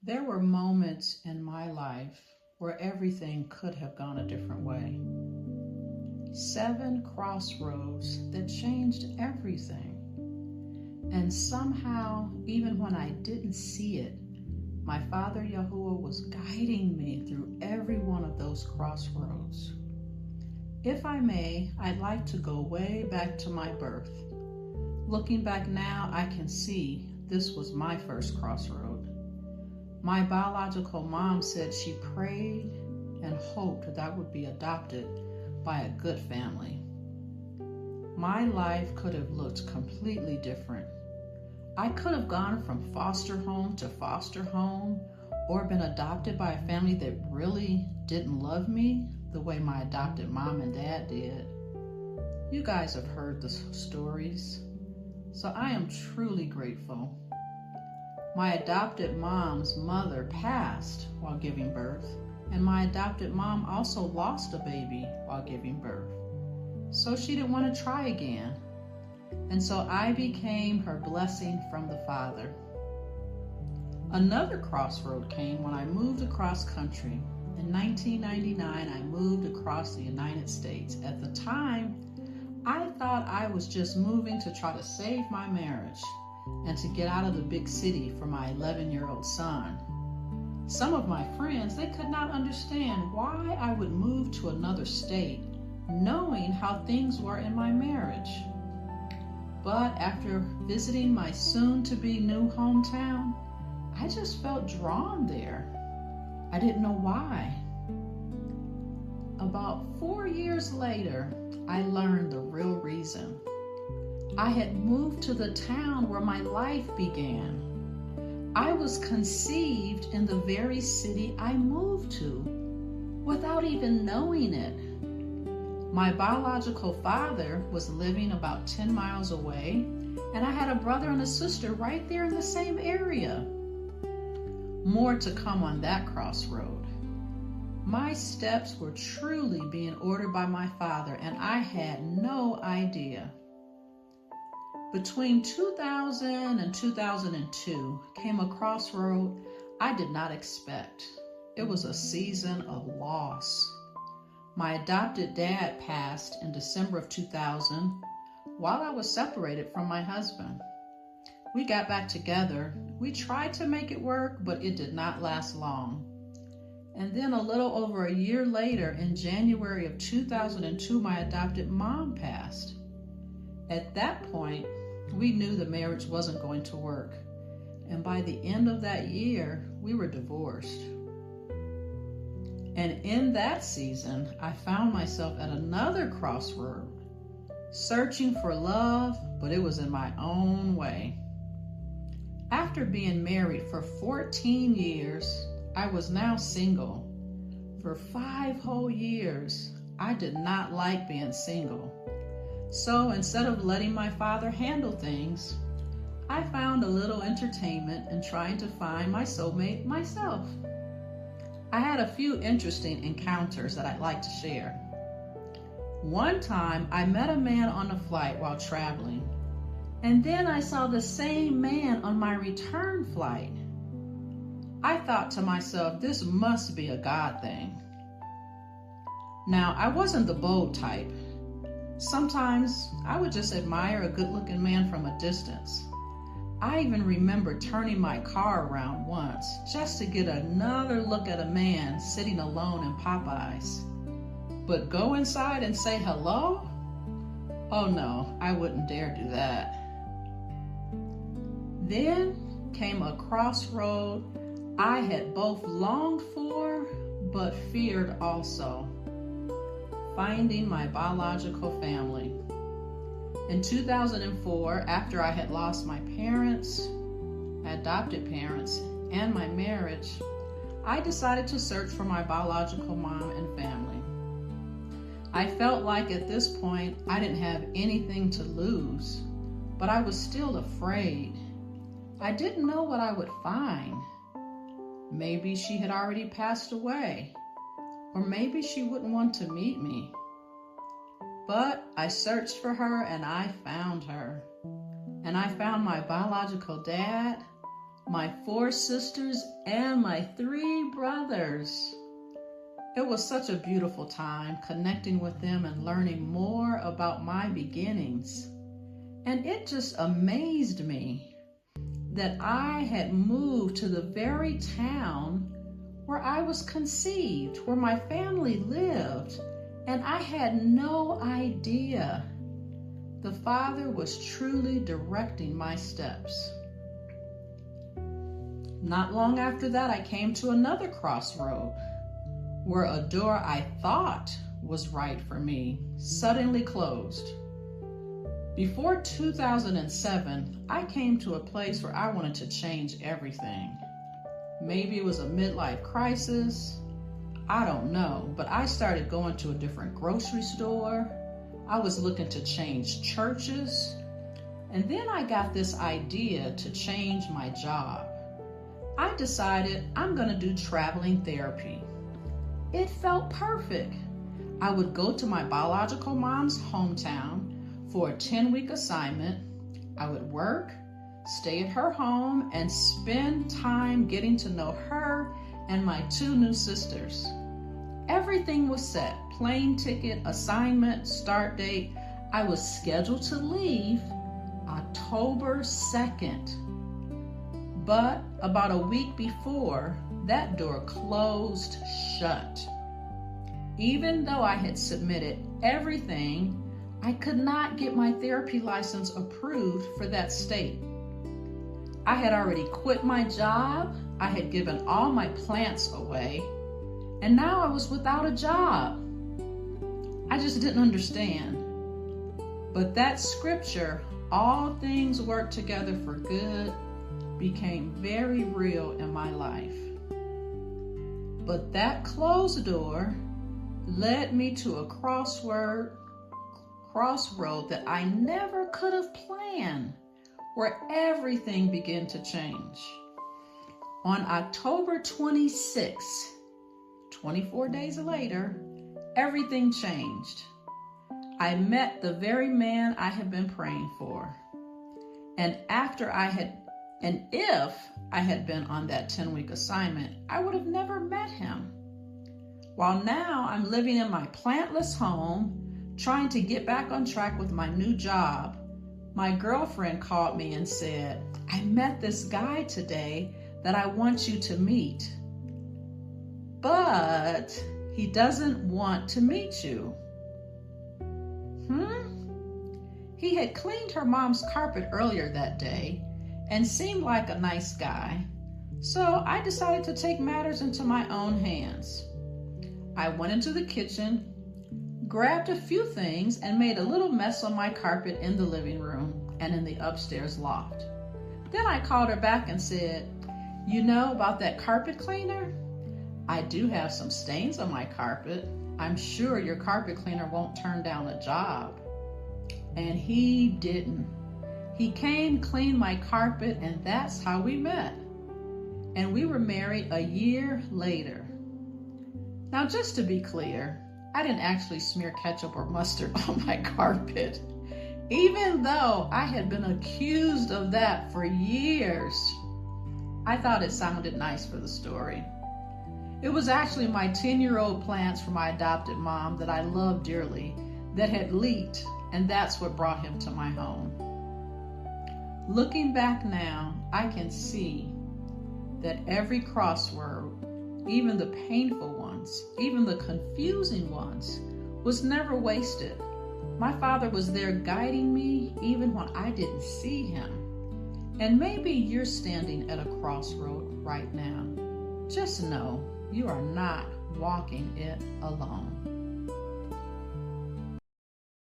There were moments in my life where everything could have gone a different way. 7 crossroads that changed everything. And somehow, even when I didn't see it, my Father Yahuwah was guiding me through every one of those crossroads. If I may, I'd like to go way back to my birth. Looking back now, I can see this was my first crossroad. My biological mom said she prayed and hoped that I would be adopted by a good family. My life could have looked completely different. I could have gone from foster home to foster home or been adopted by a family that really didn't love me the way my adopted mom and dad did. You guys have heard the stories, so I am truly grateful. My adopted mom's mother passed while giving birth, and my adopted mom also lost a baby while giving birth. So she didn't want to try again. And so I became her blessing from the Father. Another crossroad came when I moved across country. In 1999, I moved across the United States. At the time, I thought I was just moving to try to save my marriage and to get out of the big city for my 11-year-old son. Some of my friends, they could not understand why I would move to another state, knowing how things were in my marriage. But after visiting my soon-to-be new hometown, I just felt drawn there. I didn't know why. About 4 years later, I learned the real reason. I had moved to the town where my life began. I was conceived in the very city I moved to without even knowing it. My biological father was living about 10 miles away, and I had a brother and a sister right there in the same area. More to come on that crossroad. My steps were truly being ordered by my Father, and I had no idea. Between 2000 and 2002 came a crossroad I did not expect. It was a season of loss. My adopted dad passed in December of 2000 while I was separated from my husband. We got back together. We tried to make it work, but it did not last long. And then a little over a year later, in January of 2002, my adopted mom passed. At that point, we knew the marriage wasn't going to work. And by the end of that year, we were divorced. And in that season, I found myself at another crossroad, searching for love, but it was in my own way. After being married for 14 years, I was now single. For 5 whole years, I did not like being single. So instead of letting my father handle things, I found a little entertainment in trying to find my soulmate myself. I had a few interesting encounters that I'd like to share. One time, I met a man on a flight while traveling, and then I saw the same man on my return flight. I thought to myself, this must be a God thing. Now, I wasn't the bold type. Sometimes I would just admire a good-looking man from a distance. I even remember turning my car around once just to get another look at a man sitting alone in Popeyes. But go inside and say hello? Oh no, I wouldn't dare do that. Then came a crossroad I had both longed for but feared also. Finding my biological family. In 2004, after I had lost my parents, my adopted parents, and my marriage, I decided to search for my biological mom and family. I felt like at this point I didn't have anything to lose, but I was still afraid. I didn't know what I would find. Maybe she had already passed away, or maybe she wouldn't want to meet me. But I searched for her and I found her. And I found my biological dad, my 4 sisters, and my 3 brothers. It was such a beautiful time connecting with them and learning more about my beginnings. And it just amazed me that I had moved to the very town where I was conceived, where my family lived, and I had no idea the Father was truly directing my steps. Not long after that, I came to another crossroad where a door I thought was right for me suddenly closed. Before 2007, I came to a place where I wanted to change everything. Maybe it was a midlife crisis. I don't know, but I started going to a different grocery store. I was looking to change churches. And then I got this idea to change my job. I decided I'm going to do traveling therapy. It felt perfect. I would go to my biological mom's hometown for a 10-week assignment. I would work, stay at her home, and spend time getting to know her and my 2 new sisters. Everything was set. Plane ticket, assignment, start date. I was scheduled to leave October 2nd. But about a week before, that door closed shut. Even though I had submitted everything, I could not get my therapy license approved for that state. I had already quit my job. I had given all my plants away, and now I was without a job. I just didn't understand. But that scripture, all things work together for good, became very real in my life. But that closed door led me to a crossroad that I never could have planned, where everything began to change. On October 26, 24 days later, everything changed. I met the very man I had been praying for. And if I had been on that 10-week assignment, I would have never met him. While now I'm living in my plantless home, trying to get back on track with my new job, my girlfriend called me and said, I met this guy today that I want you to meet, but he doesn't want to meet you. He had cleaned her mom's carpet earlier that day and seemed like a nice guy, so I decided to take matters into my own hands. I went into the kitchen, grabbed a few things, and made a little mess on my carpet in the living room and in the upstairs loft. Then I called her back and said, you know about that carpet cleaner? I do have some stains on my carpet. I'm sure your carpet cleaner won't turn down a job. And he didn't. He came, cleaned my carpet, and that's how we met. And we were married a year later. Now, just to be clear, I didn't actually smear ketchup or mustard on my carpet, even though I had been accused of that for years. I thought it sounded nice for the story. It was actually my 10-year-old plants from my adopted mom that I loved dearly that had leaked, and that's what brought him to my home. Looking back now, I can see that every crossroad, even the painful ones, even the confusing ones, was never wasted. My Father was there guiding me even when I didn't see him. And maybe you're standing at a crossroad right now. Just know you are not walking it alone.